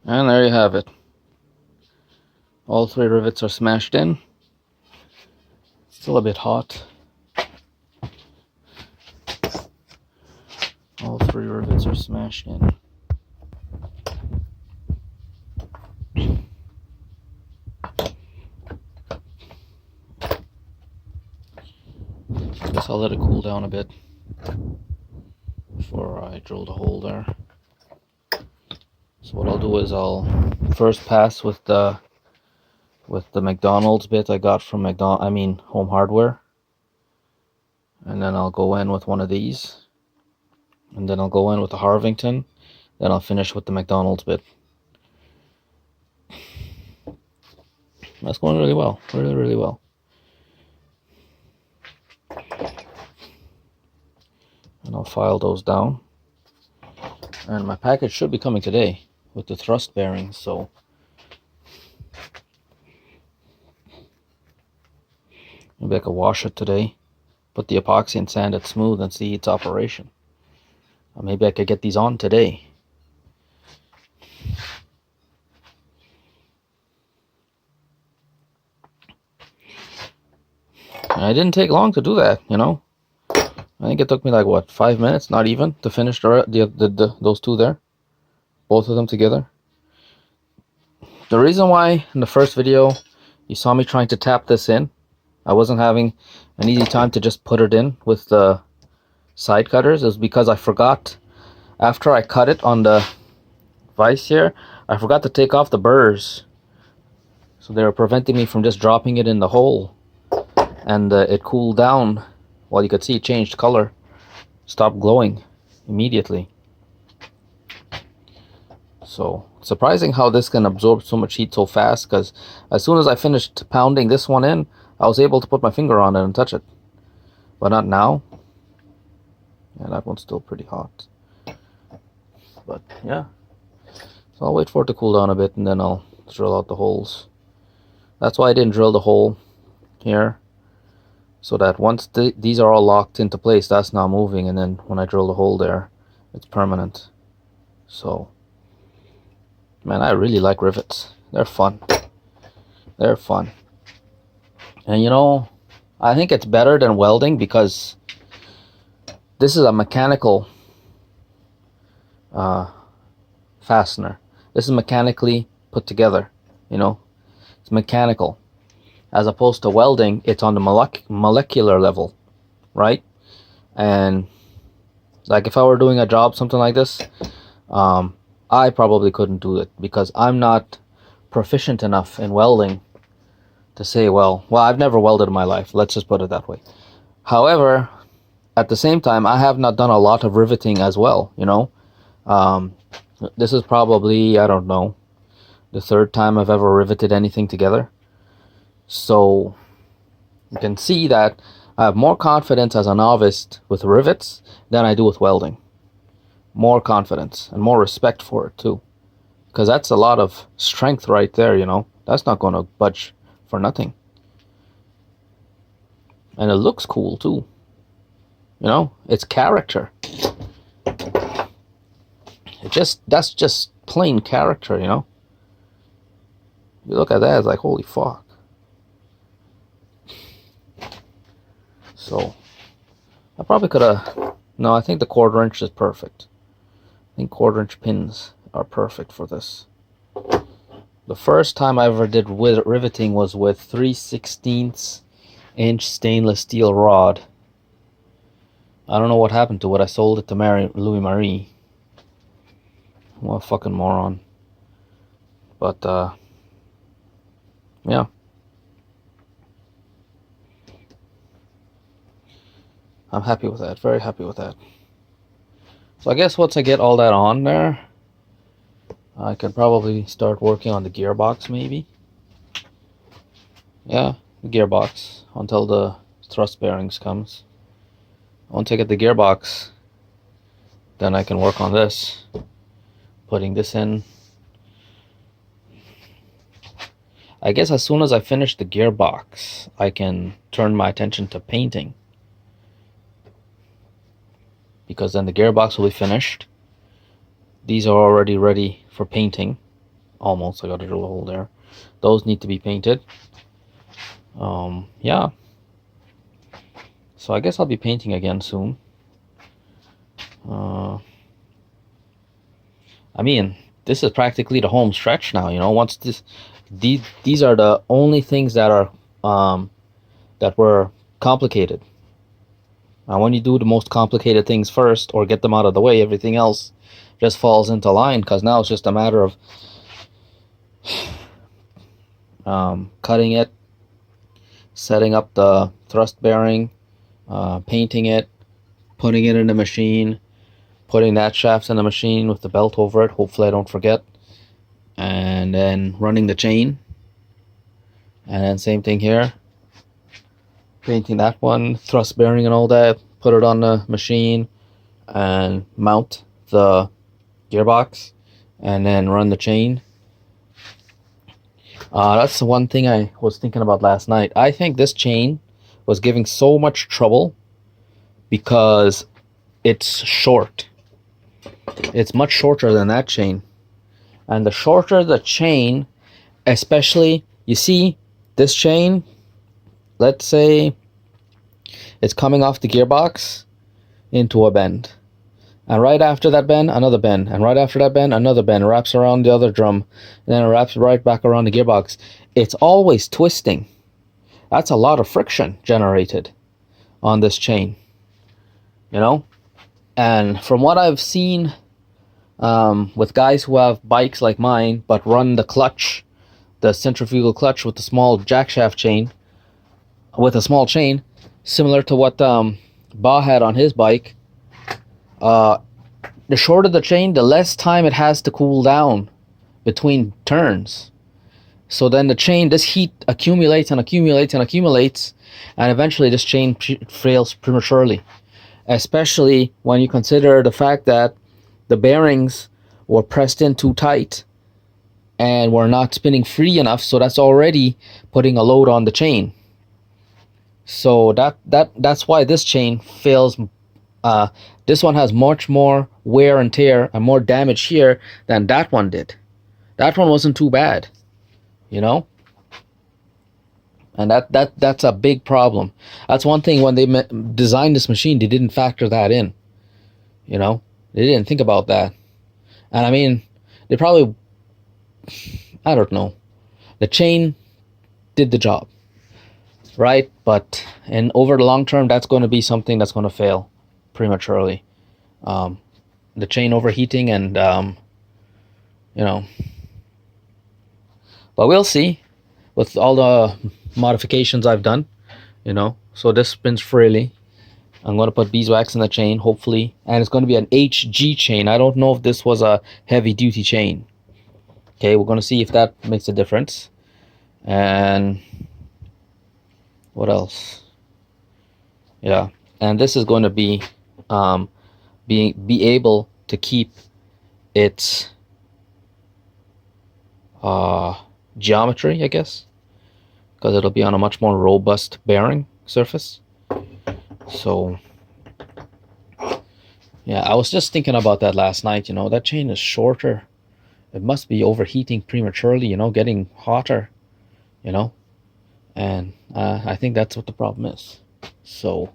And there you have it. All 3 rivets are smashed in. Still a bit hot. All 3 rivets are smashed in. I guess I'll let it cool down a bit before I drill the hole there. So what I'll do is I'll first pass with the McDonald's bit I got from Home Hardware, and then I'll go in with one of these, and then I'll go in with the Harvington, then I'll finish with the McDonald's bit. That's going really well, really well. And I'll file those down, and my package should be coming today with the thrust bearings, so maybe I could wash it today, put the epoxy and sand it smooth and see its operation. Or maybe I could get these on today. And it didn't take long to do that, you know. I think it took me like, what, 5 minutes, not even, to finish those 2 there. Both of them together. The reason why in the first video you saw me trying to tap this in, I wasn't having an easy time to just put it in with the side cutters, is because I forgot, after I cut it on the vise here, I forgot to take off the burrs. So they were preventing me from just dropping it in the hole. And it cooled down. Well, you could see it changed color, stopped glowing immediately. So surprising how this can absorb so much heat so fast, because as soon as I finished pounding this one in, I was able to put my finger on it and touch it. But not now. Yeah, that one's still pretty hot. But yeah. So I'll wait for it to cool down a bit and then I'll drill out the holes. That's why I didn't drill the hole here. So that once these are all locked into place, that's not moving, and then when I drill the hole there, it's permanent. So, man, I really like rivets. They're fun. They're fun. And you know, I think it's better than welding because this is a mechanical fastener. This is mechanically put together, you know. It's mechanical. As opposed to welding, it's on the molecular level, right? And like if I were doing a job, something like this, I probably couldn't do it because I'm not proficient enough in welding to say, well, I've never welded in my life. Let's just put it that way. However, at the same time, I have not done a lot of riveting as well, you know. This is probably, I don't know, the 3rd time I've ever riveted anything together. So you can see that I have more confidence as a novice with rivets than I do with welding. More confidence and more respect for it too. Because that's a lot of strength right there, you know. That's not going to budge for nothing. And it looks cool too. You know, it's character. That's just plain character, you know. You look at that, it's like, holy fuck. So, I probably could have... No, I think the 1/4 inch is perfect. I think 1/4 inch pins are perfect for this. The first time I ever did riveting was with 3/16 inch stainless steel rod. I don't know what happened to it. I sold it to Louis Marie. What a fucking moron. But, yeah. I'm happy with that. Very happy with that. So I guess once I get all that on there, I can probably start working on the gearbox maybe. Yeah, the gearbox until the thrust bearings comes. Once I get the gearbox, then I can work on this. Putting this in. I guess as soon as I finish the gearbox, I can turn my attention to painting. Because then the gearbox will be finished. These are already ready for painting. almost. I got to drill a hole there. Those need to be painted. Yeah. So I guess I'll be painting again soon. I mean, this is practically the home stretch now, you know. Once these are the only things that are that were complicated. Now, when you do the most complicated things first or get them out of the way, everything else just falls into line, because now it's just a matter of cutting it, setting up the thrust bearing, painting it, putting it in the machine, putting that shaft in the machine with the belt over it, hopefully I don't forget, and then running the chain, and then same thing here, painting that one, thrust bearing and all that, put it on the machine and mount the gearbox, and then run the chain. That's the one thing I was thinking about last night. I think this chain was giving so much trouble because it's short. It's much shorter than that chain. And the shorter the chain, especially, you see this chain, let's say it's coming off the gearbox into a bend. And right after that bend, another bend. And right after that bend, another bend. It wraps around the other drum. And then it wraps right back around the gearbox. It's always twisting. That's a lot of friction generated on this chain. You know? And from what I've seen with guys who have bikes like mine, but run the clutch, the centrifugal clutch with the small jackshaft chain, with a small chain, similar to what Ba had on his bike, the shorter the chain, the less time it has to cool down between turns. So then the chain, this heat accumulates and accumulates and accumulates, and eventually this chain fails prematurely. Especially when you consider the fact that the bearings were pressed in too tight and were not spinning free enough, so that's already putting a load on the chain. So that's why this chain fails. This one has much more wear and tear and more damage here than that one did. That one wasn't too bad, you know. And that's a big problem. That's one thing, when they designed this machine, they didn't factor that in. You know, they didn't think about that. And I mean, they probably, I don't know, the chain did the job, right? But over the long term, that's going to be something that's going to fail prematurely. The chain overheating and, you know, but we'll see with all the modifications I've done, you know. So this spins freely. I'm going to put beeswax in the chain, hopefully, and it's going to be an HG chain. I don't know if this was a heavy duty chain. Okay, we're going to see if that makes a difference. And what else? Yeah, and this is going to be be able to keep its geometry, I guess, because it'll be on a much more robust bearing surface. So yeah, I was just thinking about that last night. You know, that chain is shorter. It must be overheating prematurely, you know, getting hotter, you know. And I think that's what the problem is. So,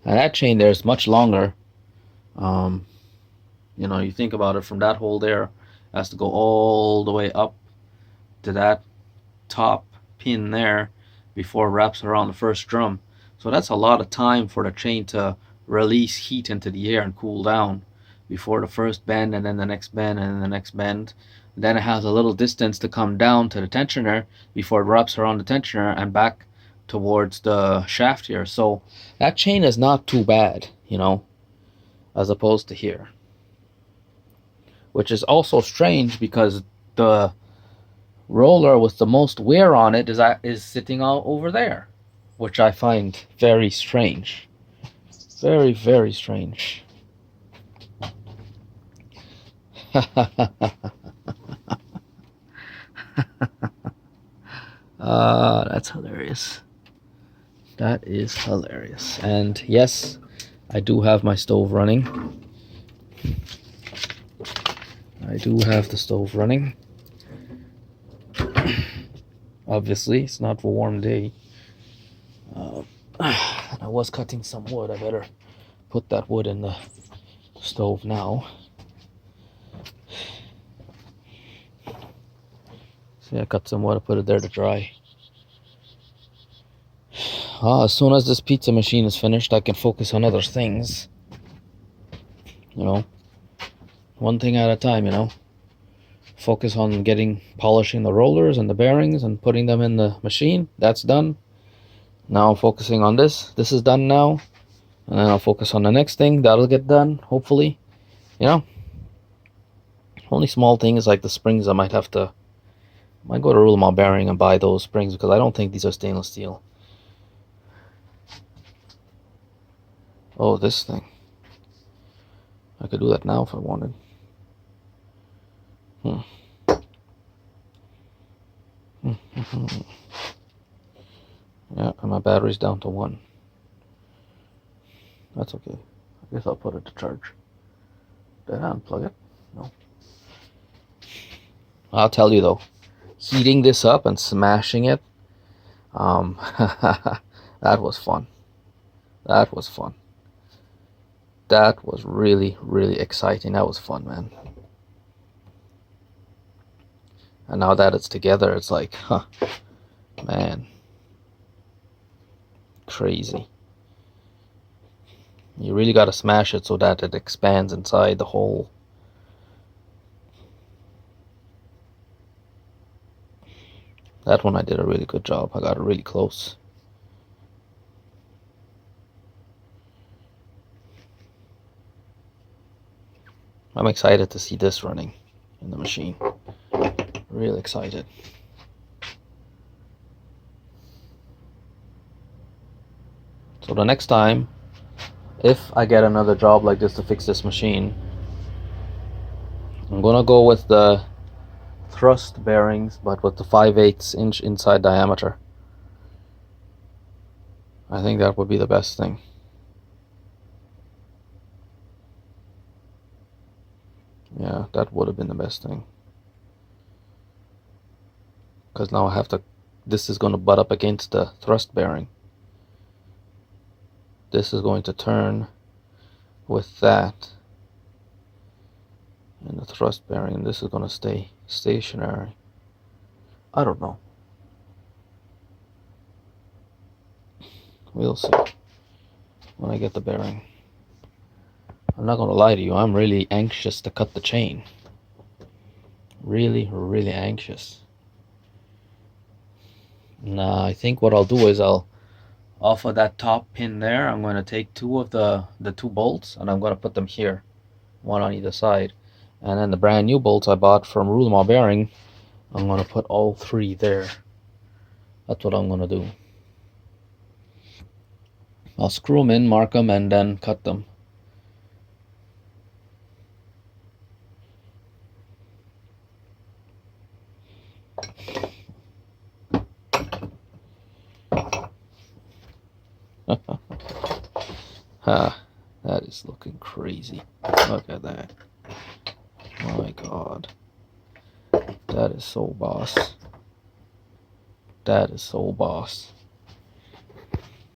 and that chain there is much longer. You know, you think about it, from that hole there, it has to go all the way up to that top pin there before it wraps around the first drum. So that's a lot of time for the chain to release heat into the air and cool down before the first bend, and then the next bend, and then the next bend. Then it has a little distance to come down to the tensioner before it wraps around the tensioner and back towards the shaft here. So that chain is not too bad, you know, as opposed to here. Which is also strange, because the roller with the most wear on it is sitting all over there, which I find very strange. Very, very strange. That's hilarious. That is hilarious. And yes, I do have my stove running. I do have the stove running. Obviously, it's not a warm day. I was cutting some wood. I better put that wood in the stove now. See, I cut some wood, I put it there to dry. As soon as this pizza machine is finished, I can focus on other things. You know, one thing at a time, you know. Focus on polishing the rollers and the bearings and putting them in the machine. That's done. Now I'm focusing on this. This is done now. And then I'll focus on the next thing. That'll get done, hopefully. You know, only small things like the springs I might go to Rulemont Bearing and buy those springs because I don't think these are stainless steel. Oh, this thing. I could do that now if I wanted. Yeah, and my battery's down to 1. That's okay. I guess I'll put it to charge. Did I unplug it? No. I'll tell you though, heating this up and smashing it, that was fun. That was fun. That was really, really exciting. That was fun, man. And now that it's together, it's like, man, crazy. You really got to smash it so that it expands inside the hole. That one I did a really good job. I got it really close. I'm excited to see this running in the machine. Really excited. So the next time, if I get another job like this to fix this machine, I'm gonna go with the thrust bearings, but with the 5/8 inch inside diameter. I think that would be the best thing. Yeah, that would have been the best thing. Because now I have to, this is going to butt up against the thrust bearing. This is going to turn with that. And the thrust bearing, and this is going to stay stationary. I don't know. We'll see when I get the bearing. I'm not going to lie to you, I'm really anxious to cut the chain. Really, really anxious. Now, I think what I'll do is off of that top pin there, I'm going to take 2 of the 2 bolts and I'm going to put them here, 1 on either side. And then the brand new bolts I bought from Rulemont Bearing, I'm going to put all 3 there. That's what I'm going to do. I'll screw them in, mark them, and then cut them. That is looking crazy. Look at that. My God. That is so boss. That is so boss.